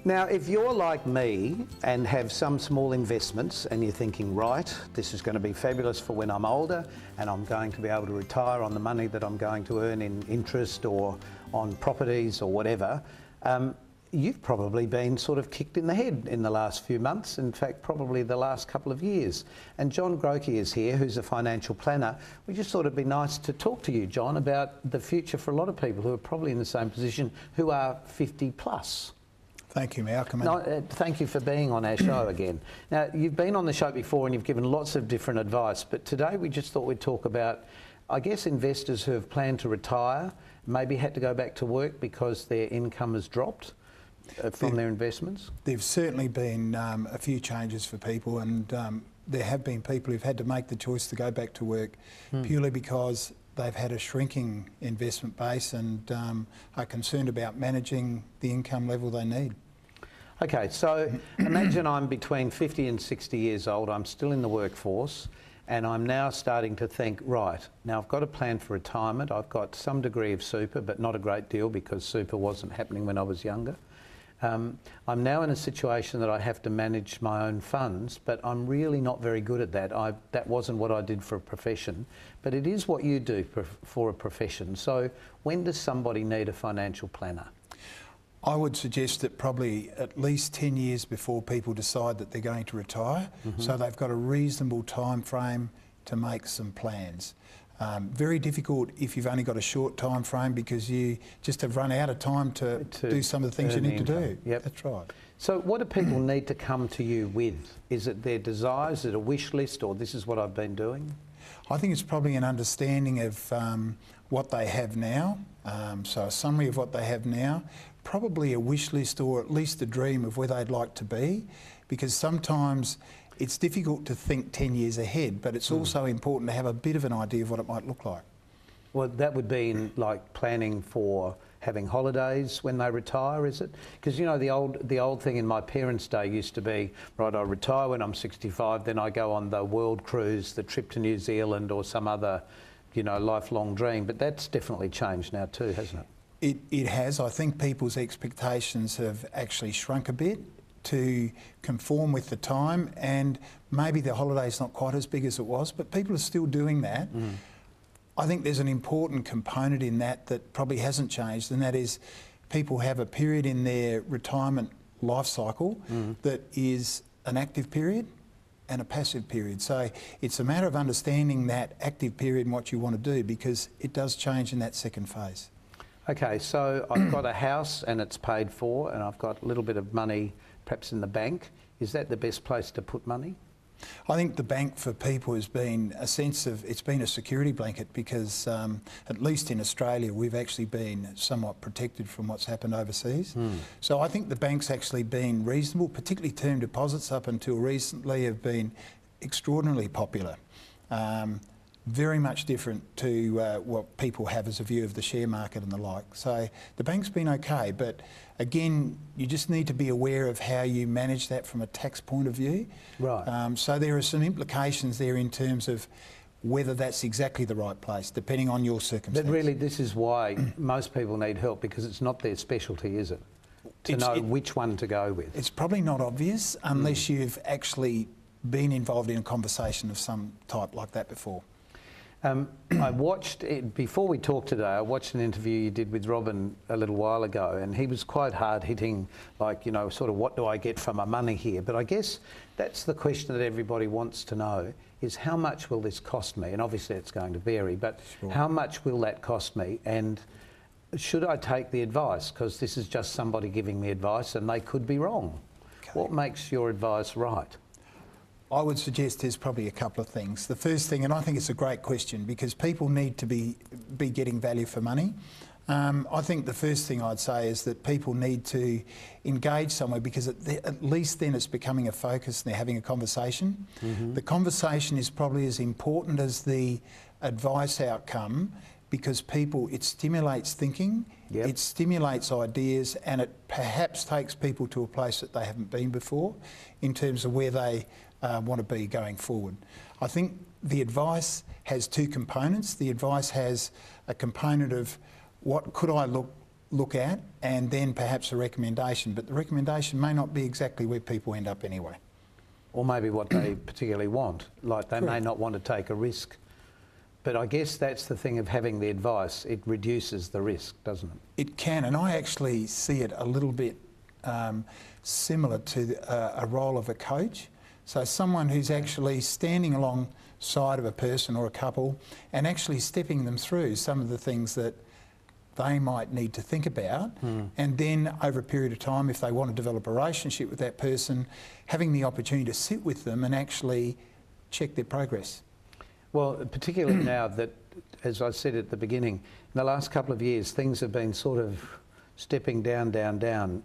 Now, if you're like me and have some small investments and you're thinking, right, this is going to be fabulous for when I'm older and I'm going to be able to retire on the money that I'm going to earn in interest or on properties or whatever, you've probably been sort of kicked in the head in the last few months, in fact, probably the last couple of years. And John Grocke is here, who's a financial planner. We just thought it'd be nice to talk to you, John, about the future for a lot of people who are probably in the same position, who are 50 plus. Thank you, Malcolm. No, thank you for being on our show again. Now, you've been on the show before and you've given lots of different advice, but today we just thought we'd talk about, I guess, investors who have planned to retire, maybe had to go back to work because their income has dropped from their investments. There've certainly been a few changes for people, and there have been people who've had to make the choice to go back to work purely because they've had a shrinking investment base and are concerned about managing the income level they need. Okay, so imagine I'm between 50 and 60 years old, I'm still in the workforce, and I'm now starting to think, right, now I've got a plan for retirement, I've got some degree of super, but not a great deal because super wasn't happening when I was younger. I'm now in a situation that I have to manage my own funds, but I'm really not very good at that. That wasn't what I did for a profession, but it is what you do for a profession. So when does somebody need a financial planner? I would suggest that probably at least 10 years before people decide that they're going to retire, so they've got a reasonable time frame to make some plans. Very difficult if you've only got a short time frame because you just have run out of time to do some of the things you need to do. Yep. That's right. So what do people need to come to you with? Is it their desires, is it a wish list, or this is what I've been doing? I think it's probably an understanding of what they have now, so a summary of what they have now, probably a wish list or at least a dream of where they'd like to be, because sometimes it's difficult to think 10 years ahead, but it's also important to have a bit of an idea of what it might look like. Well, that would be in, like, planning for having holidays when they retire, is it? Because, you know, the old thing in my parents' day used to be, right, I retire when I'm 65, then I go on the world cruise, the trip to New Zealand or some other, you know, lifelong dream. But that's definitely changed now too, hasn't it? It has. I think people's expectations have actually shrunk a bit to conform with the time, and maybe the holiday's not quite as big as it was, but people are still doing that. I think there's an important component in that that probably hasn't changed, and that is people have a period in their retirement life cycle that is an active period and a passive period. So it's a matter of understanding that active period and what you want to do, because it does change in that second phase. Okay, so I've got a house and it's paid for, and I've got a little bit of money perhaps in the bank. Is that the best place to put money? I think the bank for people has been a sense of, it's been a security blanket, because at least in Australia we've actually been somewhat protected from what's happened overseas. So I think the bank's actually been reasonable, particularly term deposits up until recently have been extraordinarily popular. Very much different to what people have as a view of the share market and the like. So the bank's been okay, but again, you just need to be aware of how you manage that from a tax point of view. Right. So there are some implications there in terms of whether that's exactly the right place, depending on your circumstances. But really, this is why most people need help, because it's not their specialty, is it? To know which one to go with. It's probably not obvious unless you've actually been involved in a conversation of some type like that before. I watched, before we talked today, I watched an interview you did with Robin a little while ago, and he was quite hard-hitting, like, you know, sort of what do I get for my money here? But I guess that's the question that everybody wants to know, is how much will this cost me? And obviously it's going to vary, but how much will that cost me? And should I take the advice? Because this is just somebody giving me advice and they could be wrong. Okay. What makes your advice right? I would suggest there's probably a couple of things. The first thing, and I think it's a great question because people need to be getting value for money. I think the first thing I'd say is that people need to engage somewhere, because at least then it's becoming a focus and they're having a conversation. The conversation is probably as important as the advice outcome, because it stimulates thinking, it stimulates ideas, and it perhaps takes people to a place that they haven't been before in terms of where they want to be going forward. I think the advice has two components. The advice has a component of what could I look at, and then perhaps a recommendation. But the recommendation may not be exactly where people end up anyway. Or maybe what they particularly want. Like they may not want to take a risk. But I guess that's the thing of having the advice. It reduces the risk, doesn't it? It can, and I actually see it a little bit similar to a role of a coach. So someone who's actually standing alongside of a person or a couple and actually stepping them through some of the things that they might need to think about, and then over a period of time, if they want to develop a relationship with that person, having the opportunity to sit with them and actually check their progress. Well, particularly now that, as I said at the beginning, in the last couple of years, things have been sort of stepping down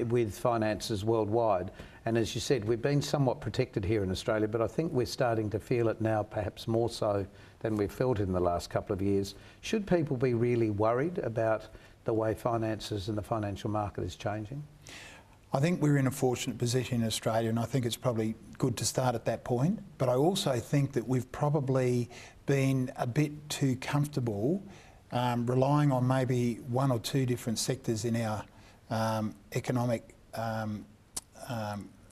with finances worldwide. And as you said, we've been somewhat protected here in Australia, but I think we're starting to feel it now, perhaps more so than we've felt in the last couple of years. Should people be really worried about the way finances and the financial market is changing? I think we're in a fortunate position in Australia, and I think it's probably good to start at that point. But I also think that we've probably been a bit too comfortable relying on maybe one or two different sectors in our economic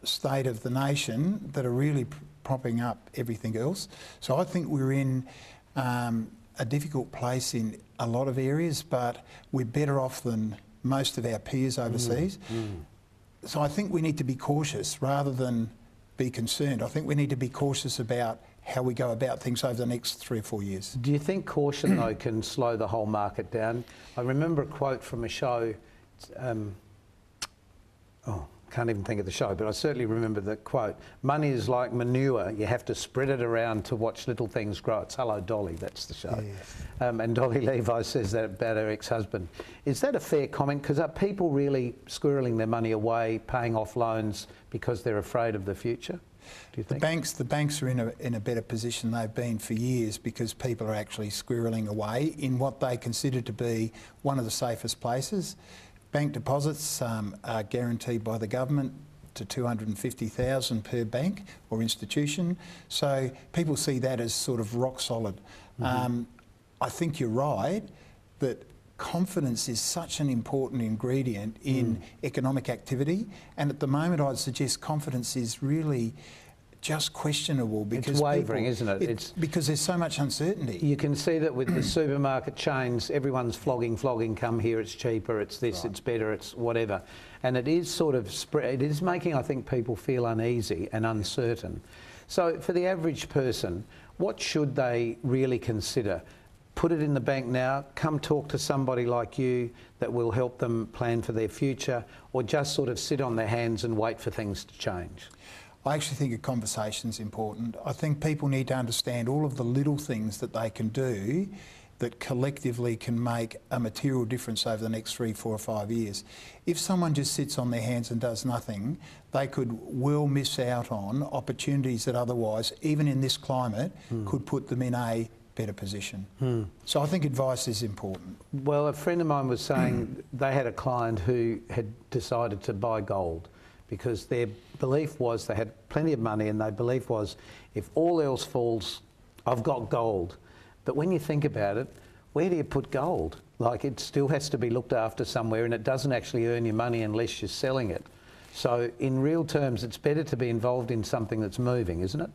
state of the nation that are really propping up everything else. So I think we're in a difficult place in a lot of areas, but we're better off than most of our peers overseas. So I think we need to be cautious rather than be concerned. I think we need to be cautious about how we go about things over the next 3 or 4 years. Do you think caution, though, can slow the whole market down? I remember a quote from a show, can't even think of the show, but I certainly remember the quote. Money is like manure. You have to spread it around to watch little things grow. It's Hello Dolly, that's the show. Yes. And Dolly Levi says that about her ex-husband. Is that a fair comment? Because are people really squirreling their money away, paying off loans because they're afraid of the future? Do you think? The banks are in a better position they've been for years because people are actually squirreling away in what they consider to be one of the safest places. Bank deposits are guaranteed by the government to $250,000 per bank or institution, so people see that as sort of rock solid. I think you're right that confidence is such an important ingredient in economic activity, and at the moment I'd suggest confidence is really just questionable because it's wavering, isn't it? It's because there's so much uncertainty. You can see that with the supermarket chains, everyone's flogging, come here, it's cheaper, it's this, it's better, it's whatever. And it is sort of, it is making, I think, people feel uneasy and uncertain. So for the average person, what should they really consider? Put it in the bank now, come talk to somebody like you that will help them plan for their future, or just sort of sit on their hands and wait for things to change? I actually think a conversation's important. I think people need to understand all of the little things that they can do that collectively can make a material difference over the next 3, 4 or 5 years. If someone just sits on their hands and does nothing, they could well miss out on opportunities that otherwise, even in this climate, could put them in a better position. So I think advice is important. Well, a friend of mine was saying they had a client who had decided to buy gold because their belief was they had plenty of money and their belief was if all else falls, I've got gold. But when you think about it, where do you put gold? Like, it still has to be looked after somewhere and it doesn't actually earn you money unless you're selling it. So in real terms, it's better to be involved in something that's moving, isn't it?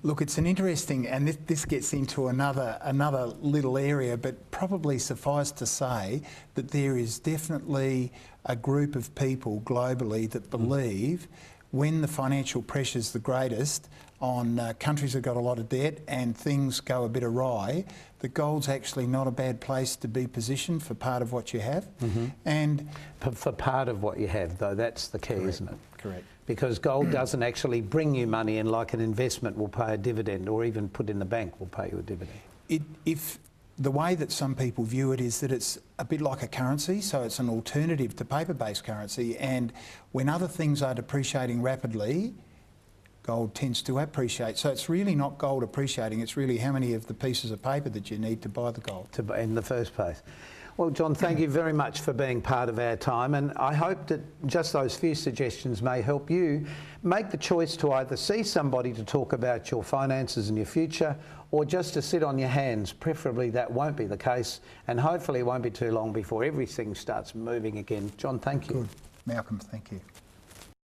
Look, it's an interesting, and this gets into another little area, but probably suffice to say that there is definitely a group of people globally that believe when the financial pressure's the greatest on countries that have got a lot of debt and things go a bit awry, that gold's actually not a bad place to be positioned for part of what you have. And for part of what you have, though, that's the key, isn't it? Correct. Because gold doesn't actually bring you money, and like an investment will pay a dividend, or even put in the bank will pay you a dividend. If the way that some people view it is that it's a bit like a currency, so it's an alternative to paper-based currency, and when other things are depreciating rapidly, gold tends to appreciate. So it's really not gold appreciating, it's really how many of the pieces of paper that you need to buy the gold. In the first place. Well, John, thank you very much for being part of our time, and I hope that just those few suggestions may help you make the choice to either see somebody to talk about your finances and your future, or just to sit on your hands. Preferably that won't be the case, and hopefully it won't be too long before everything starts moving again. John, thank you. Good. Malcolm, thank you.